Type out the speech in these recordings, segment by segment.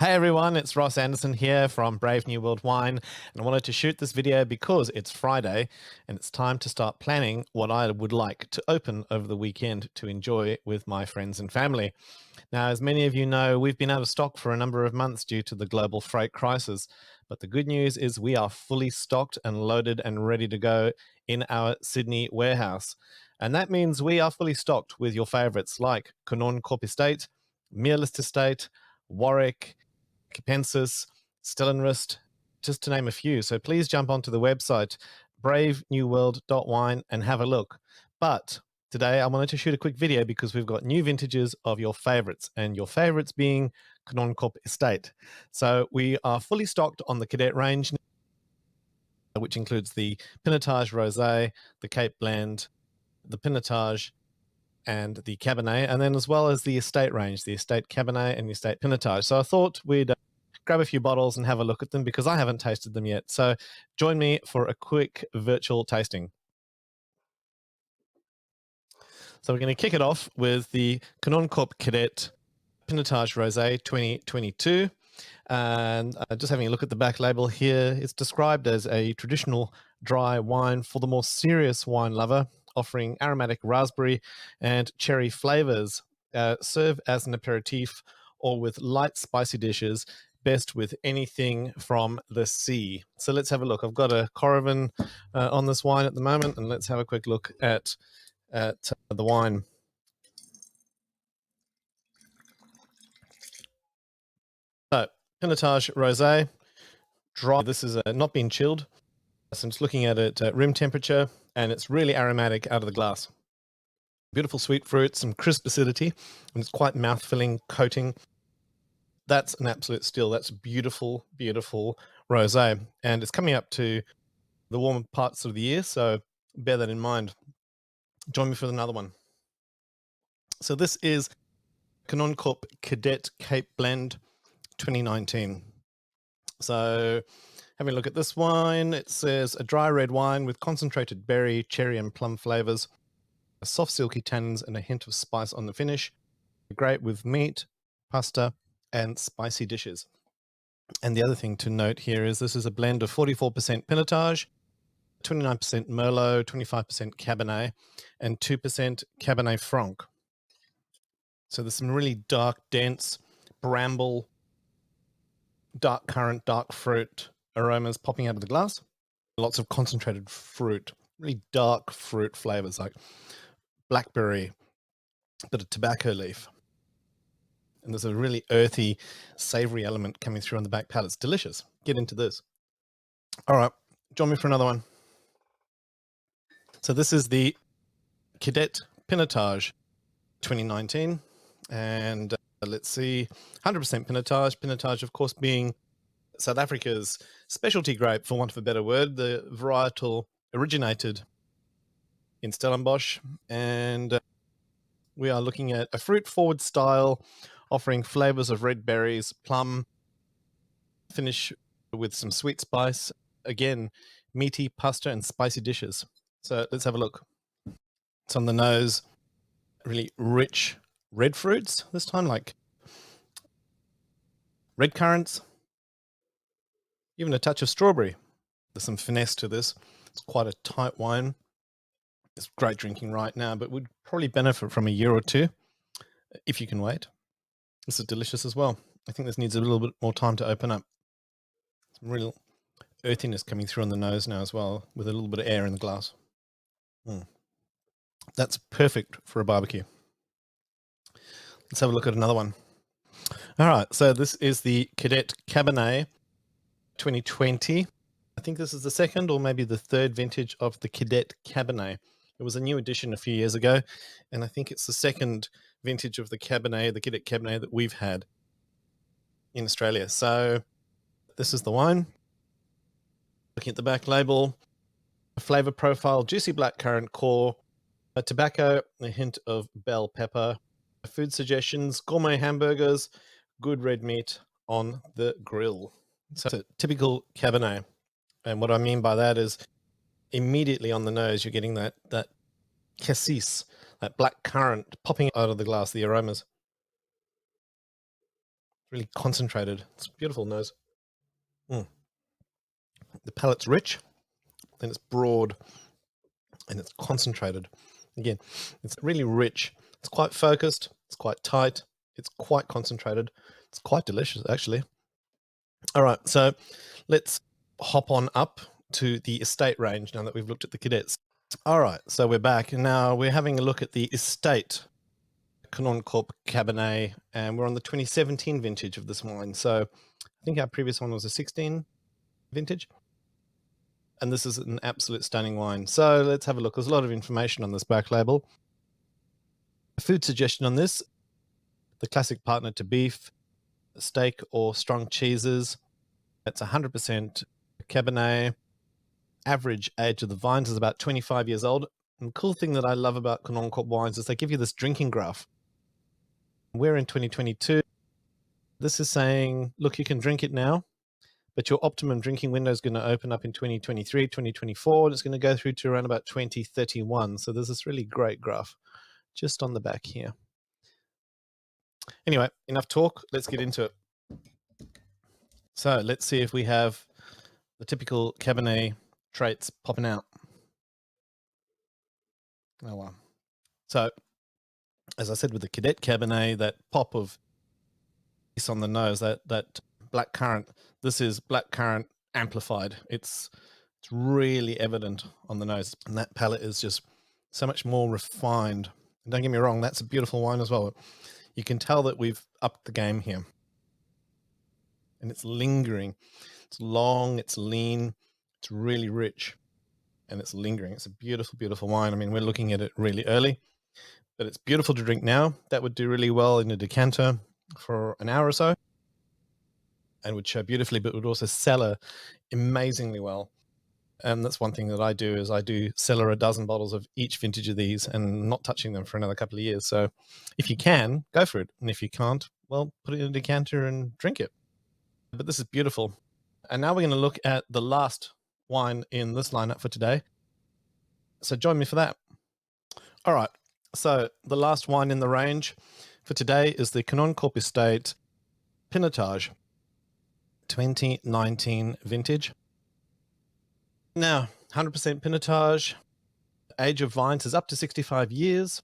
Hey everyone, it's Ross Anderson here from Brave New World Wine, and I wanted to shoot this video because it's Friday and it's time to start planning what I would like to open over the weekend to enjoy with my friends and family. Now, as many of you know, we've been out of stock for a number of months due to the global freight crisis, but the good news is we are fully stocked and loaded and ready to go in our Sydney warehouse. And that means we are fully stocked with your favorites like Kanonkop Estate, Mearlist Estate, Warwick, Capensis, Stellenrist, just to name a few. So please jump onto the website, bravenewworld.wine, and have a look. But today I wanted to shoot a quick video because we've got new vintages of your favorites, and your favorites being Kanonkop Estate. So we are fully stocked on the Kadette range, which includes the Pinotage Rosé, the Cape Blend, the Pinotage, and the Cabernet, and then as well as the Estate range, the Estate Cabernet and the Estate Pinotage. So I thought we'd grab a few bottles and have a look at them because I haven't tasted them yet. So join me for a quick virtual tasting. So we're going to kick it off with the Kanonkop Kadette Pinotage Rosé 2022. And just having a look at the back label here, it's described as a traditional dry wine for the more serious wine lover, offering aromatic raspberry and cherry flavors. Serve as an aperitif or with light spicy dishes, best with anything from the sea. So let's have a look. I've got a Coravin on this wine at the moment, and let's have a quick look at the wine. So, Pinotage Rosé, dry. This is not been chilled. So I'm just looking at it at room temperature, and it's really aromatic out of the glass. Beautiful sweet fruit, some crisp acidity, and it's quite mouth-filling, coating. That's an absolute steal. That's beautiful, beautiful rosé, and it's coming up to the warmer parts of the year, so bear that in mind. Join me for another one. So this is Kanonkop Kadette Cape Blend 2019. So having a look at this wine, it says a dry red wine with concentrated berry, cherry, and plum flavors, soft silky tannins, and a hint of spice on the finish. Great with meat, pasta, and spicy dishes. And the other thing to note here is this is a blend of 44% Pinotage, 29% Merlot, 25% Cabernet, and 2% Cabernet Franc. So there's some really dark, dense, bramble, dark currant, dark fruit aromas popping out of the glass. Lots of concentrated fruit, really dark fruit flavors like blackberry, bit of tobacco leaf. And there's a really earthy, savory element coming through on the back palate. It's delicious. Get into this. All right, join me for another one. So this is the Kadette Pinotage 2019. And let's see, 100% Pinotage. Pinotage, of course, being South Africa's specialty grape, for want of a better word. The varietal originated in Stellenbosch. And we are looking at a fruit-forward style, offering flavors of red berries, plum, finish with some sweet spice. Again, meaty pasta and spicy dishes. So let's have a look. It's on the nose, really rich red fruits this time, like red currants, even a touch of strawberry. There's some finesse to this. It's quite a tight wine. It's great drinking right now, but would probably benefit from a year or two if you can wait. This is delicious as well. I think this needs a little bit more time to open up. Some real earthiness coming through on the nose now as well, with a little bit of air in the glass. That's perfect for a barbecue. Let's have a look at another one. All right, so this is the Kadette Cabernet 2020. I think this is the second or maybe the third vintage of the Kadette Cabernet. It was a new edition a few years ago, and I think it's the second vintage of the Cabernet, the Kadette Cabernet that we've had in Australia. So this is the wine. Looking at the back label, a flavor profile, juicy blackcurrant core, a tobacco, a hint of bell pepper, food suggestions, gourmet hamburgers, good red meat on the grill. So it's a typical Cabernet. And what I mean by that is immediately on the nose, you're getting that cassis, that black currant popping out of the glass, the aromas. really concentrated. It's a beautiful nose. The palate's rich and it's broad and it's concentrated. Again, it's really rich. It's quite focused. It's quite tight. It's quite concentrated. It's quite delicious, actually. All right, so let's hop on up to the estate range now that we've looked at the cadets. All right, so we're back, and now we're having a look at the estate Kanonkop Cabernet, and we're on the 2017 vintage of this wine. So I think our previous one was a 16 vintage, and this is an absolute stunning wine. So let's have a look. There's a lot of information on this back label. A food suggestion on this: the classic partner to beef, steak, or strong cheeses. It's 100% Cabernet. Average age of the vines is about 25 years old. And the cool thing that I love about Kanonkop wines is they give you this drinking graph. We're in 2022. This is saying, look, you can drink it now, but your optimum drinking window is going to open up in 2023, 2024, and it's going to go through to around about 2031. So there's this really great graph just on the back here. Anyway, enough talk. Let's get into it. So let's see if we have the typical Cabernet traits popping out. Oh, wow. So, as I said with the Kadette Cabernet, that pop of ice on the nose, that black currant, this is black currant amplified. It's really evident on the nose, and that palate is just so much more refined. And don't get me wrong, that's a beautiful wine as well. You can tell that we've upped the game here. And it's lingering. It's long, it's lean, it's really rich, and it's lingering. It's a beautiful, beautiful wine. I mean, we're looking at it really early, but it's beautiful to drink now. That would do really well in a decanter for an hour or so, and would show beautifully, but would also cellar amazingly well. And that's one thing that I do, is I do cellar a dozen bottles of each vintage of these and not touching them for another couple of years. So if you can, go for it. And if you can't, well, put it in a decanter and drink it. But this is beautiful. And now we're going to look at the last wine in this lineup for today. So join me for that. All right. So the last wine in the range for today is the Kanonkop Estate Pinotage 2019 vintage. Now, 100% Pinotage. Age of vines is up to 65 years.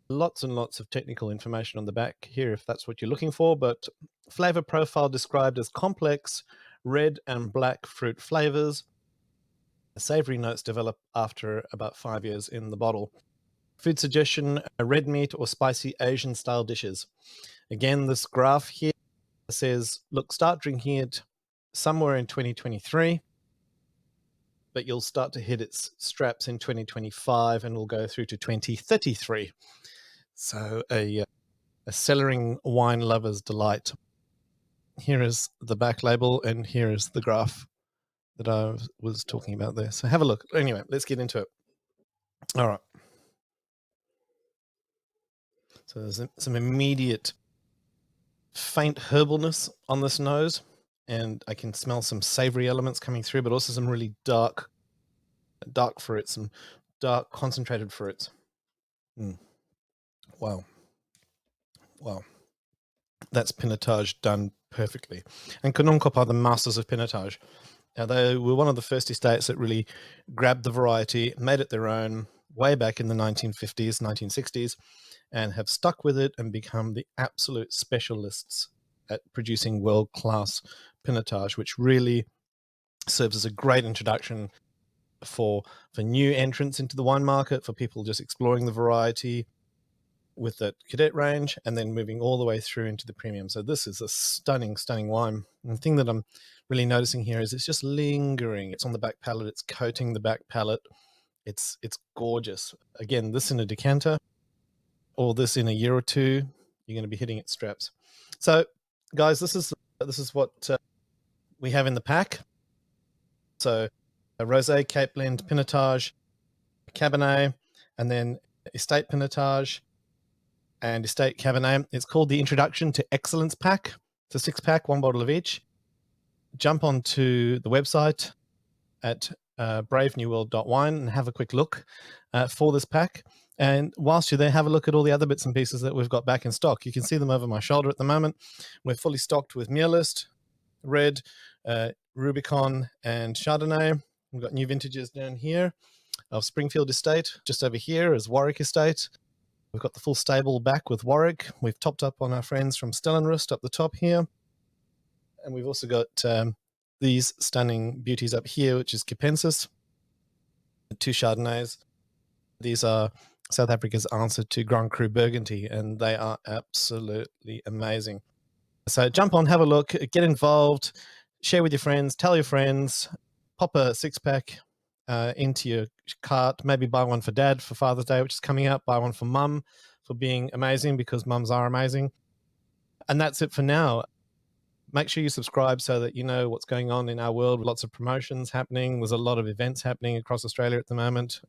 Lots and lots of technical information on the back here if that's what you're looking for, but flavor profile described as complex red and black fruit flavors. The savory notes develop after about 5 years in the bottle. Food suggestion: red meat or spicy Asian style dishes. Again, this graph here says, look, start drinking it somewhere in 2023, but you'll start to hit its straps in 2025 and we'll go through to 2033. So a cellaring wine lover's delight. Here is the back label, and here is the graph that I was talking about there. So have a look. Anyway, let's get into it. All right. So there's some immediate faint herbalness on this nose, and I can smell some savory elements coming through, but also some really dark fruits, some dark concentrated fruits. Wow. That's Pinotage done perfectly. And Kanonkop are the masters of Pinotage. Now, they were one of the first estates that really grabbed the variety, made it their own way back in the 1950s, 1960s, and have stuck with it and become the absolute specialists at producing world-class Pinotage, which really serves as a great introduction for new entrants into the wine market, for people just exploring the variety with that Kadette range, and then moving all the way through into the premium. So this is a stunning, stunning wine. And the thing that I'm really noticing here is it's just lingering. It's on the back palate. It's coating the back palate. It's gorgeous. Again, this in a decanter, or this in a year or two, you're going to be hitting its straps. So, guys, this is what we have in the pack. So, a rosé, Cape Blend, Pinotage, Cabernet, and then Estate Pinotage and Estate Cabernet. It's called the Introduction to Excellence Pack. It's a 6-pack, 1 bottle of each. Jump onto the website at bravenewworld.wine and have a quick look for this pack. And whilst you're there, have a look at all the other bits and pieces that we've got back in stock. You can see them over my shoulder at the moment. We're fully stocked with Murlist, Red, Rubicon, and Chardonnay. We've got new vintages down here of Springfield Estate. Just over here is Warwick Estate. We've got the full stable back with Warwick. We've topped up on our friends from Stellenrust up the top here. And we've also got these stunning beauties up here, which is Capensis, 2 Chardonnays. These are South Africa's answer to Grand Cru Burgundy, and they are absolutely amazing. So jump on, have a look, get involved, share with your friends, tell your friends, pop a 6-pack into your cart, maybe buy one for Dad for Father's Day, which is coming up, buy one for Mum for being amazing, because mums are amazing. And that's it for now. Make sure you subscribe so that you know what's going on in our world. Lots of promotions happening. There's a lot of events happening across Australia at the moment.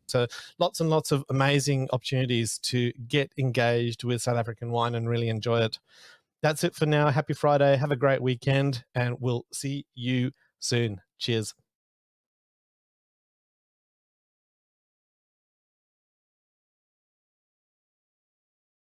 So lots and lots of amazing opportunities to get engaged with South African wine and really enjoy it. That's it for now. Happy Friday. Have a great weekend, and we'll see you soon. Cheers.